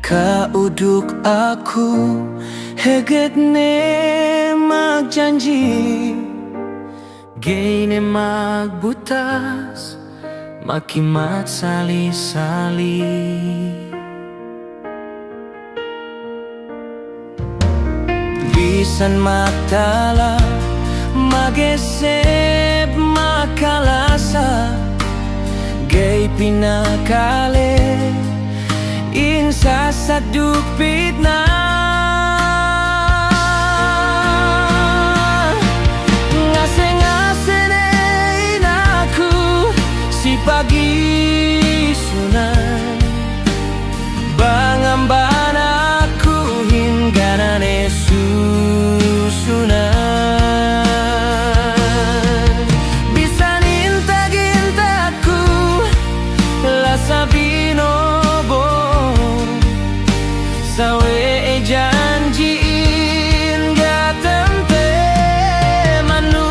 Kauduk aku heget ne mag janji Gene mag butas makimat sali-sali Bisan matala magesep makalasa Gay pinakale insa sadupit na Ngase-ngase nein aku si pagisunan Bangamban aku hingga nane susunan Bisa ninta-gintaku lasabino Sawe janjiin gatempe manu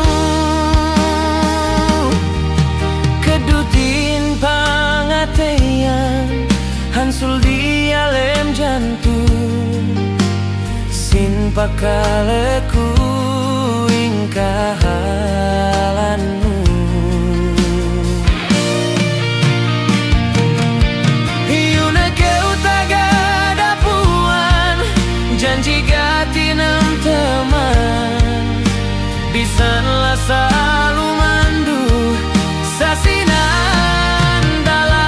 Kedutin pangatean hansul di alem jantung Sin pakaleku ingkahalanmu Janji gatinem teman Bisan lasalu mandu sasinan dalan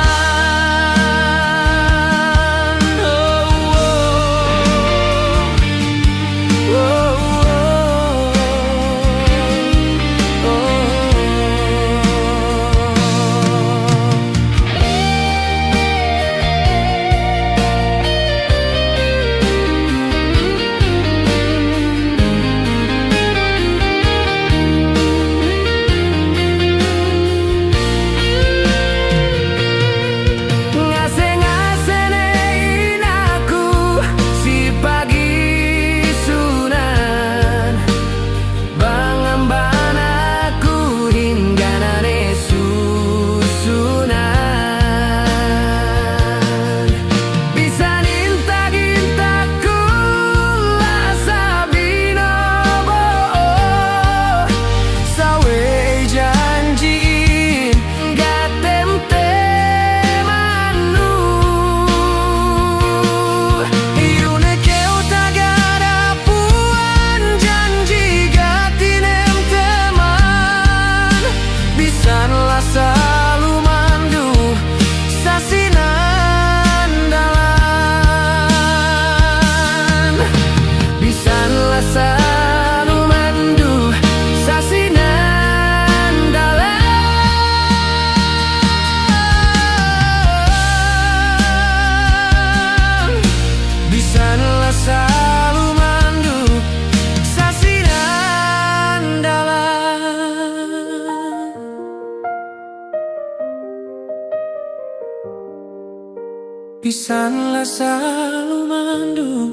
Pisan lasalu mandu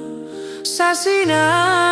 sasinan